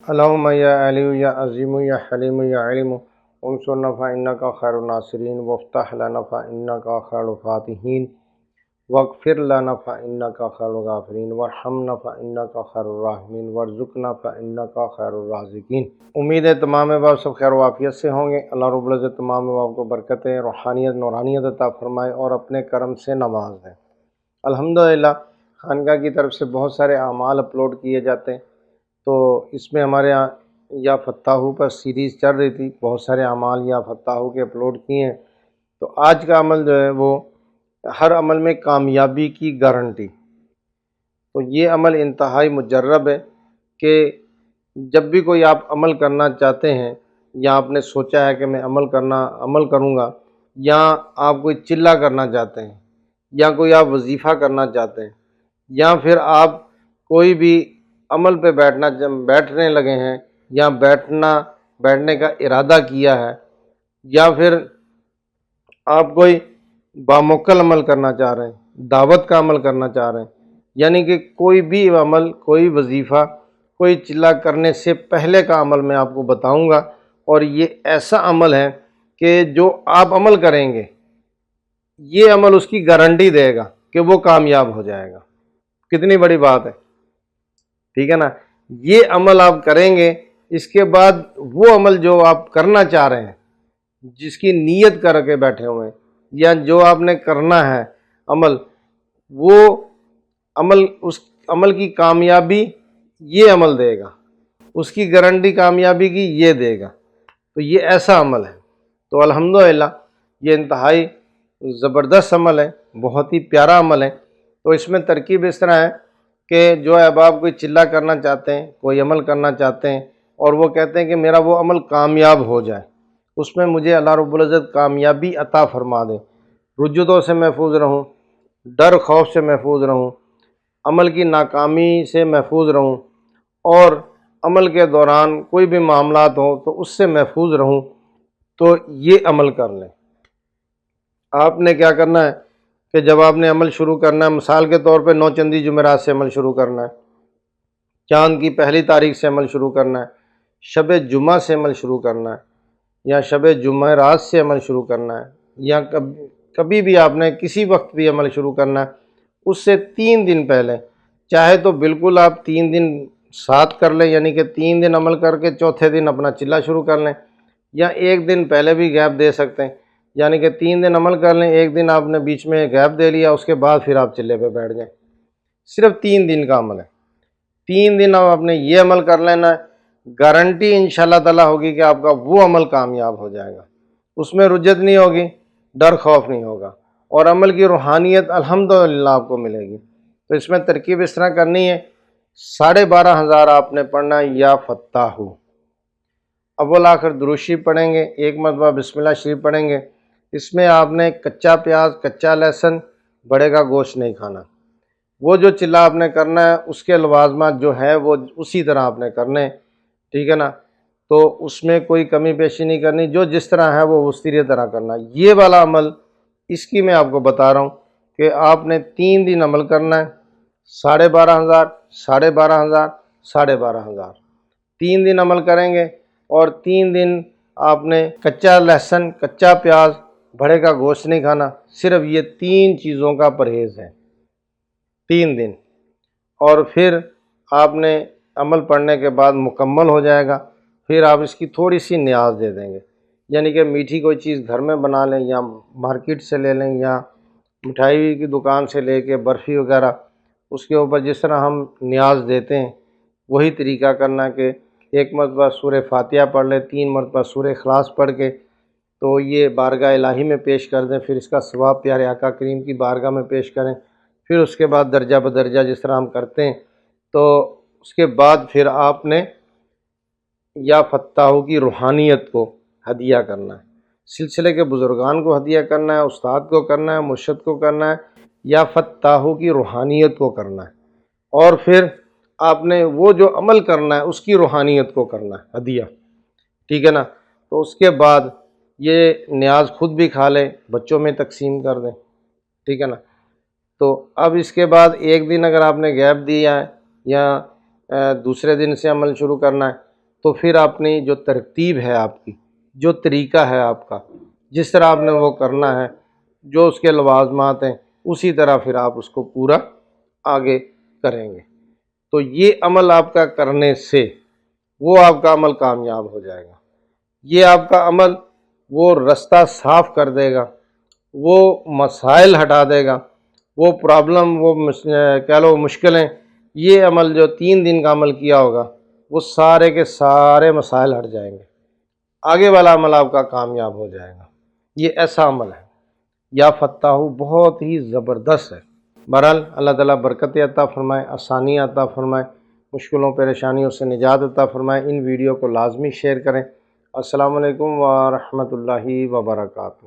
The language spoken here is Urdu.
اللہم یا علی یا عظیم یا حلیم یا علم انصرنا فإنک خیر الناصرین وافتح لنا فإنک خیر الفاتحین واغفر لنا فإنک خیر الغافرین وارحمنا فإنک خیر الراحمین وارزقنا فإنک خیر الرازقین۔ امید ہے تمام باب سب خیر و عافیت سے ہوں گے۔ اللہ رب العزت تمام باب کو برکتیں، روحانیت، نورانیت عطا فرمائے اور اپنے کرم سے نواز دیں۔ الحمدللہ خانقاہ کی طرف سے بہت سارے اعمال اپلوڈ کیے جاتے ہیں، تو اس میں ہمارے یہاں یا فتاحو پر سیریز چل رہی تھی، بہت سارے اعمال یا فتاحو کے اپلوڈ کیے ہیں۔ تو آج کا عمل جو ہے وہ ہر عمل میں کامیابی کی گارنٹی۔ تو یہ عمل انتہائی مجرب ہے کہ جب بھی کوئی آپ عمل کرنا چاہتے ہیں یا آپ نے سوچا ہے کہ میں عمل کروں گا، یا آپ کوئی چلہ کرنا چاہتے ہیں، یا کوئی آپ وظیفہ کرنا چاہتے ہیں، یا پھر آپ کوئی بھی عمل پہ بیٹھنے لگے ہیں، یا بیٹھنے کا ارادہ کیا ہے، یا پھر آپ کوئی باموکل عمل کرنا چاہ رہے ہیں، دعوت کا عمل کرنا چاہ رہے ہیں، یعنی کہ کوئی بھی عمل، کوئی وظیفہ، کوئی چلہ کرنے سے پہلے کا عمل میں آپ کو بتاؤں گا، اور یہ ایسا عمل ہے کہ جو آپ عمل کریں گے یہ عمل اس کی گارنٹی دے گا کہ وہ کامیاب ہو جائے گا۔ کتنی بڑی بات ہے، ٹھیک ہے نا؟ یہ عمل آپ کریں گے، اس کے بعد وہ عمل جو آپ کرنا چاہ رہے ہیں، جس کی نیت کر کے بیٹھے ہوئے ہیں، یا جو آپ نے کرنا ہے عمل، وہ عمل، اس عمل کی کامیابی یہ عمل دے گا، اس کی گارنٹی کامیابی کی یہ دے گا۔ تو یہ ایسا عمل ہے۔ تو الحمدللہ یہ انتہائی زبردست عمل ہے، بہت ہی پیارا عمل ہے۔ تو اس میں ترکیب اس طرح ہے کہ جو اب آپ کوئی چلہ کرنا چاہتے ہیں، کوئی عمل کرنا چاہتے ہیں، اور وہ کہتے ہیں کہ میرا وہ عمل کامیاب ہو جائے، اس میں مجھے اللہ رب العزت کامیابی عطا فرما دے، رجوعوں سے محفوظ رہوں، ڈر خوف سے محفوظ رہوں، عمل کی ناکامی سے محفوظ رہوں، اور عمل کے دوران کوئی بھی معاملات ہوں تو اس سے محفوظ رہوں، تو یہ عمل کر لیں۔ آپ نے کیا کرنا ہے کہ جب آپ نے عمل شروع کرنا ہے، مثال کے طور پہ 9 چندی جمعرات سے عمل شروع کرنا ہے، چاند کی پہلی تاریخ سے عمل شروع کرنا ہے، شب جمعہ سے عمل شروع کرنا ہے، یا شب جمعرات سے عمل شروع کرنا ہے، یا کبھی بھی آپ نے کسی وقت بھی عمل شروع کرنا ہے، اس سے 3 دن پہلے، چاہے تو بالکل آپ 3 دن ساتھ کر لیں، یعنی کہ 3 دن عمل کر کے چوتھے دن اپنا چلہ شروع کر لیں، یا 1 دن پہلے بھی گیپ دے سکتے ہیں، یعنی کہ 3 دن عمل کر لیں، 1 دن آپ نے بیچ میں گیپ دے لیا، اس کے بعد پھر آپ چلے پہ بیٹھ جائیں۔ صرف 3 دن کا عمل ہے، 3 دن آپ نے یہ عمل کر لینا ہے، گارنٹی انشاءاللہ تعالیٰ ہوگی کہ آپ کا وہ عمل کامیاب ہو جائے گا، اس میں رجت نہیں ہوگی، ڈر خوف نہیں ہوگا، اور عمل کی روحانیت الحمدللہ آپ کو ملے گی۔ تو اس میں ترکیب اس طرح کرنی ہے، 12,500 آپ نے پڑھنا ہے یا فتاحو، اول آخر درود شریف پڑھیں گے، 1 مرتبہ بسم اللہ شریف پڑھیں گے۔ اس میں آپ نے کچا پیاز، کچا لہسن، بڑے کا گوشت نہیں کھانا۔ وہ جو چلہ آپ نے کرنا ہے اس کے لوازمات جو ہے وہ اسی طرح آپ نے کرنے، ٹھیک ہے نا؟ تو اس میں کوئی کمی بیشی نہیں کرنی، جو جس طرح ہے وہ اسی طرح کرنا۔ یہ والا عمل اس کی میں آپ کو بتا رہا ہوں کہ آپ نے 3 دن عمل کرنا ہے، 12,500، 12,500، 12,500، 3 دن عمل کریں گے، اور 3 دن آپ نے کچا لہسن، کچا پیاز، بھڑے کا گوشت نہیں کھانا، صرف یہ 3 چیزوں کا پرہیز ہے، 3 دن۔ اور پھر آپ نے عمل پڑھنے کے بعد مکمل ہو جائے گا، پھر آپ اس کی تھوڑی سی نیاز دے دیں گے، یعنی کہ میٹھی کوئی چیز گھر میں بنا لیں، یا مارکیٹ سے لے لیں، یا مٹھائی کی دکان سے لے کے برفی وغیرہ، اس کے اوپر جس طرح ہم نیاز دیتے ہیں وہی طریقہ کرنا، کہ 1 مرتبہ سورہ فاتحہ پڑھ لیں، 3 مرتبہ سورہ اخلاص پڑھ کے تو یہ بارگاہ الہی میں پیش کر دیں، پھر اس کا ثواب پیارے آقا کریم کی بارگاہ میں پیش کریں، پھر اس کے بعد درجہ بدرجہ جس طرح ہم کرتے ہیں، تو اس کے بعد پھر آپ نے یا فتاحو کی روحانیت کو ہدیہ کرنا ہے، سلسلے کے بزرگان کو ہدیہ کرنا ہے، استاد کو کرنا ہے، مرشد کو کرنا ہے، یا فتاحو کی روحانیت کو کرنا ہے، اور پھر آپ نے وہ جو عمل کرنا ہے اس کی روحانیت کو کرنا ہے ہدیہ، ٹھیک ہے نا؟ تو اس کے بعد یہ نیاز خود بھی کھا لیں، بچوں میں تقسیم کر دیں، ٹھیک ہے نا؟ تو اب اس کے بعد 1 دن اگر آپ نے گیپ دیا ہے، یا دوسرے دن سے عمل شروع کرنا ہے، تو پھر اپنی جو ترتیب ہے آپ کی، جو طریقہ ہے آپ کا، جس طرح آپ نے وہ کرنا ہے، جو اس کے لوازمات ہیں، اسی طرح پھر آپ اس کو پورا آگے کریں گے۔ تو یہ عمل آپ کا کرنے سے وہ آپ کا عمل کامیاب ہو جائے گا۔ یہ آپ کا عمل وہ رستہ صاف کر دے گا، وہ مسائل ہٹا دے گا، وہ پرابلم، وہ کہہ لو مشکلیں، یہ عمل جو 3 دن کا عمل کیا ہوگا وہ سارے کے سارے مسائل ہٹ جائیں گے، آگے والا عمل آپ کا کامیاب ہو جائے گا۔ یہ ایسا عمل ہے، یا فتاح، بہت ہی زبردست ہے۔ بہرحال اللہ تعالیٰ برکت عطا فرمائے، آسانی عطا فرمائے، مشکلوں پریشانیوں سے نجات عطا فرمائے۔ ان ویڈیو کو لازمی شیئر کریں۔ السلام علیکم ورحمۃ اللہ وبرکاتہ۔